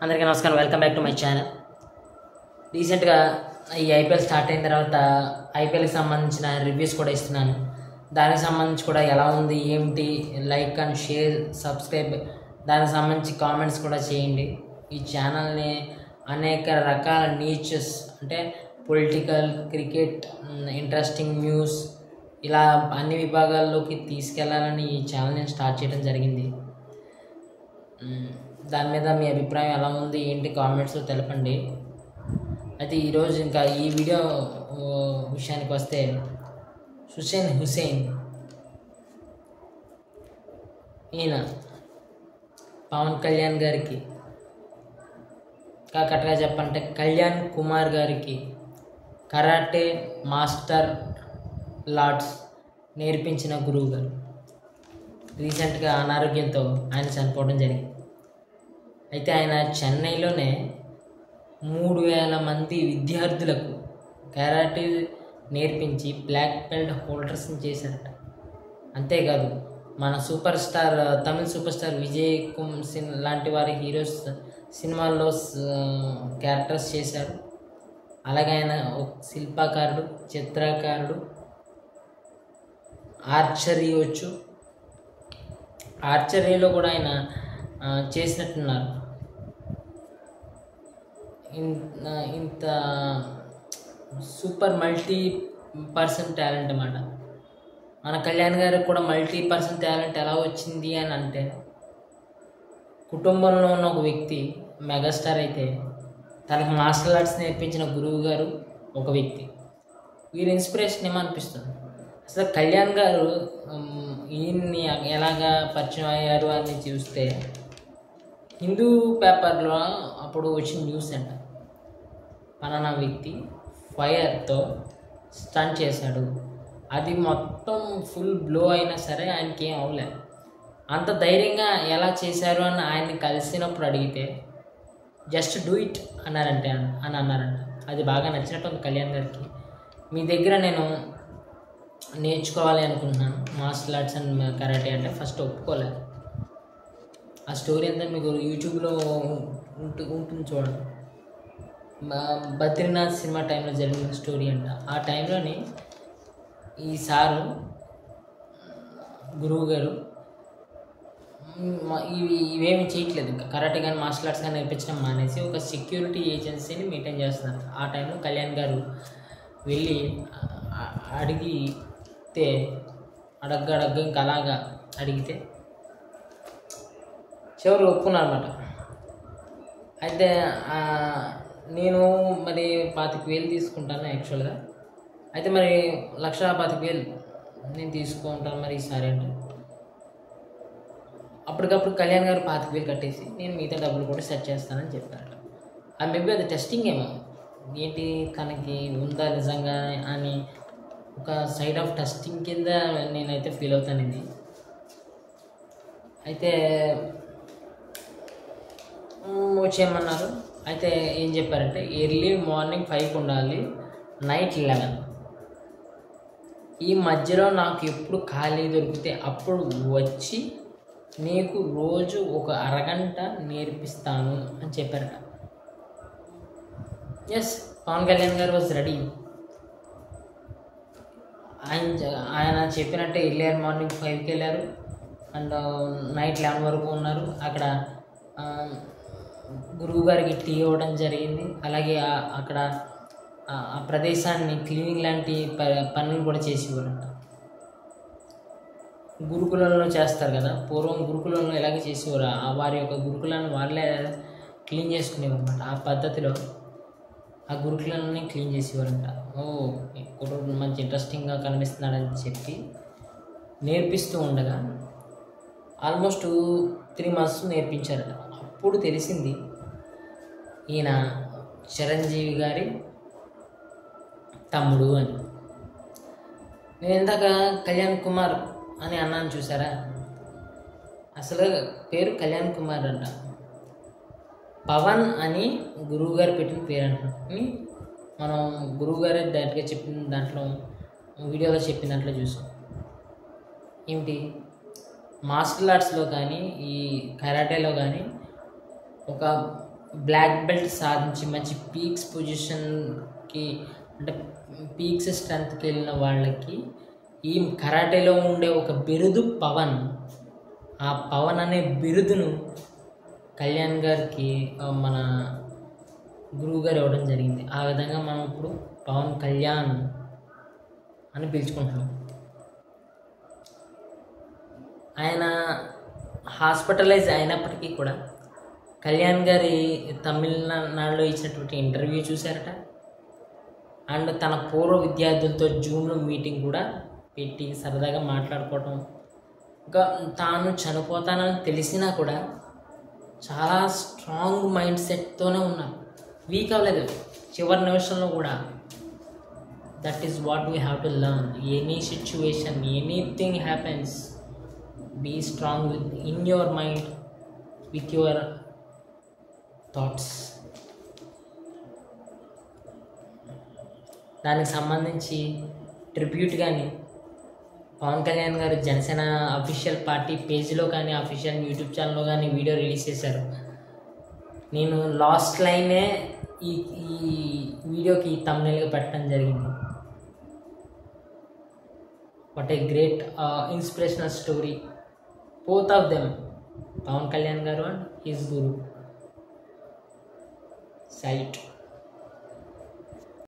అందరికీ నమస్కారం. Welcome back to my channel. రీసెంట్గా ఈ ఐపీఎల్ స్టార్ట్ అయిన తర్వాత ఐపీఎల్కి సంబంధించిన రివ్యూస్ కూడా ఇస్తున్నాను. దానికి సంబంధించి కూడా ఎలా ఉంది ఏంటి, లైక్ అండ్ షేర్, సబ్స్క్రైబ్, దానికి సంబంధించి కామెంట్స్ కూడా చేయండి. ఈ ఛానల్ని అనేక రకాల నీచెస్ అంటే పొలిటికల్, క్రికెట్, ఇంట్రెస్టింగ్ న్యూస్ ఇలా అన్ని విభాగాల్లోకి తీసుకెళ్లాలని ఈ ఛానల్ నేను స్టార్ట్ చేయడం జరిగింది. దాని మీద మీ అభిప్రాయం ఎలా ఉంది ఏంటి కామెంట్స్లో తెలపండి. అయితే ఈరోజు ఇంకా ఈ వీడియో విషయానికి వస్తే, సుసేన్ హుసేన్ ఈయన పవన్ కళ్యాణ్ గారికి, కరెక్ట్గా చెప్పాలంటే కళ్యాణ్ కుమార్ గారికి కరాటే మాస్టర్ లార్డ్స్ నేర్పించిన గురువు గారు రీసెంట్గా అనారోగ్యంతో ఆయన చనిపోవడం జరిగింది. అయితే ఆయన చెన్నైలోనే 3000 మంది విద్యార్థులకు కరాటే నేర్పించి బ్లాక్ బెల్ట్ హోల్డర్స్ని చేశారట. అంతేకాదు మన సూపర్ స్టార్, తమిళ సూపర్ స్టార్ విజయ్ కుమార్ లాంటి వారి హీరోస్ సినిమాల్లో క్యారెక్టర్స్ చేశారు. అలాగే ఆయన ఒక శిల్పకారుడు, చిత్రకారుడు, ఆర్చరీ వచ్చు. ఆర్చరీలో కూడా ఆయన చేసినట్టున్నారు. ఇంత సూపర్ మల్టీ పర్సన్ టాలెంట్ అన్నమాట. మన కళ్యాణ్ గారికి కూడా మల్టీ పర్సన్ టాలెంట్ ఎలా వచ్చింది అని అంటే, కుటుంబంలో ఉన్న ఒక వ్యక్తి మెగాస్టార్ అయితే తనకు మార్షల్ ఆర్ట్స్ నేర్పించిన గురువు గారు ఒక వ్యక్తి. వీరి ఇన్స్పిరేషన్ ఏమనిపిస్తుంది? అసలు కళ్యాణ్ గారు ఈయన్ని ఎలాగా పరిచయం అయ్యారు అని చూస్తే, హిందూ పేపర్లో అప్పుడు వచ్చిన న్యూస్ అంట, పలానా వ్యక్తి ఫైర్తో స్టంట్ చేశాడు, అది మొత్తం ఫుల్ బ్లో అయినా సరే ఆయనకి ఏం అవ్వలేదు. అంత ధైర్యంగా ఎలా చేశారు అని ఆయన్ని కలిసినప్పుడు అడిగితే జస్ట్ డూ ఇట్ అన్నారంట. అది బాగా నచ్చినట్టు ఉంది కళ్యాణ్ గారికి. మీ దగ్గర నేను నేర్చుకోవాలి అనుకుంటున్నాను మార్షల్ ఆర్ట్స్ అండ్ కరాటే అంటే ఫస్ట్ ఒప్పుకోలేదు. ఆ స్టోరీ అంతా మీకు యూట్యూబ్లో ఉంటుంది చూడండి. బద్రీనాథ్ సినిమా టైంలో జరిగిన స్టోరీ అంట. ఆ టైంలోని ఈ సారు గురువు గారు ఇవేమి చేయట్లేదు, ఇంకా కరాటే కానీ మార్షల్ ఆర్ట్స్ కానీ నేర్పించడం మానేసి ఒక సెక్యూరిటీ ఏజెన్సీని మెయింటైన్ చేస్తున్నారు. ఆ టైంలో కళ్యాణ్ గారు వెళ్ళి అడిగితే ఇంకా అలాగా అడిగితే చివరికి ఒప్పుకున్నారన్నమాట. అయితే నేను మరి 25,000 తీసుకుంటాను యాక్చువల్గా. అయితే మరి 1,25,000 నేను తీసుకుంటాను మరి ఈసారి అంటే, అప్పటికప్పుడు కళ్యాణ్ గారు 25,000 కట్టేసి నేను మిగతా డబ్బులు కూడా సెట్ చేస్తానని చెప్పారు. మేబీ అది టెస్టింగ్ ఏమో, ఏంటి తనకి ఉందా నిజంగా అని ఒక సైడ్ ఆఫ్ టెస్టింగ్ కింద నేనైతే ఫీల్ అవుతాను ఇది. అయితే వచ్చేయమన్నారు. అయితే ఏం చెప్పారంటే ఎర్లీ మార్నింగ్ 5 ఉండాలి, నైట్ 11. ఈ మధ్యలో నాకు ఎప్పుడు ఖాళీ దొరికితే అప్పుడు వచ్చి నీకు రోజు ఒక అరగంట నేర్పిస్తాను అని చెప్పారట. ఎస్, పవన్ కళ్యాణ్ గారు వాజ్ రెడీ. ఆయన చెప్పినట్టే ఎర్లీ మార్నింగ్ 5కి వెళ్ళారు అండ్ నైట్ 11 వరకు ఉన్నారు. అక్కడ గురువు గారికి టీ ఇవ్వడం జరిగింది. అలాగే అక్కడ ఆ ప్రదేశాన్ని క్లీనింగ్ లాంటి పనులు కూడా చేసేవారంట. గురుకులంలో చేస్తారు కదా, పూర్వం గురుకులంలో ఎలాగే చేసేవారు, వారి యొక్క గురుకులాన్ని వాళ్ళే క్లీన్ చేసుకునేవారు అనమాట. ఆ పద్ధతిలో ఆ గురుకులాన్ని క్లీన్ చేసేవారంట. కుటుంబం మంచి ఇంట్రెస్టింగ్గా కనిపిస్తున్నాడని చెప్పి నేర్పిస్తూ ఉండగా ఆల్మోస్ట్ 3 months నేర్పించారట. అప్పుడు తెలిసింది ఈయన చిరంజీవి గారి తమ్ముడు అని. నేను ఇందాక కళ్యాణ్ కుమార్ అని అన్నాను చూసారా, అసలు పేరు కళ్యాణ్ కుమార్ అంట. పవన్ అని గురువు గారు పెట్టిన పేరు అంట. మనం గురువు గారే డైరెక్ట్గా చెప్పిన దాంట్లో, వీడియోలో చెప్పిన దాంట్లో చూసాం. ఏమిటి, మార్షల్ ఆర్ట్స్లో కానీ ఈ కరాటేలో కానీ ఒక బ్లాక్ బెల్ట్ సాధించి మంచి పీక్స్ పొజిషన్కి అంటే పీక్స్ స్ట్రెంత్కి వెళ్ళిన వాళ్ళకి ఈ కరాటేలో ఉండే ఒక బిరుదు పవన్. ఆ పవన్ అనే బిరుదును కళ్యాణ్ గారికి మన గురువు గారు ఇవ్వడం జరిగింది. ఆ విధంగా మనం ఇప్పుడు పవన్ కళ్యాణ్ అని పిలుచుకుంటున్నాం. ఆయన హాస్పిటలైజ్ అయినప్పటికీ కూడా కళ్యాణ్ గారి తమిళనాడులో ఇచ్చినటువంటి ఇంటర్వ్యూ చూశారట. అండ్ తన పూర్వ విద్యార్థులతో జూమ్లో మీటింగ్ కూడా పెట్టి సరదాగా మాట్లాడుకోవటం, ఇంకా తాను చనిపోతానని తెలిసినా కూడా చాలా స్ట్రాంగ్ మైండ్ సెట్తోనే ఉన్నారు, వీక్ అవ్వలేదు చివరి నిమిషంలో కూడా. That is what we have to learn. Any situation, anything happens, be strong with in your mind, with your thoughts. దానికి సంబంధించి ట్రిబ్యూట్ కానీ పవన్ కళ్యాణ్ గారు జనసేన అఫీషియల్ పార్టీ పేజ్లో కానీ అఫీషియల్ యూట్యూబ్ ఛానల్లో కానీ వీడియో రిలీజ్ చేశారు. నేను లాస్ట్ లైనే ఈ వీడియోకి థంబ్నెయిల్గా పెట్టడం జరిగింది. What a great inspirational story, both of them, Pawan Kalyan గారు అండ్ హిస్ గురు. సైట్.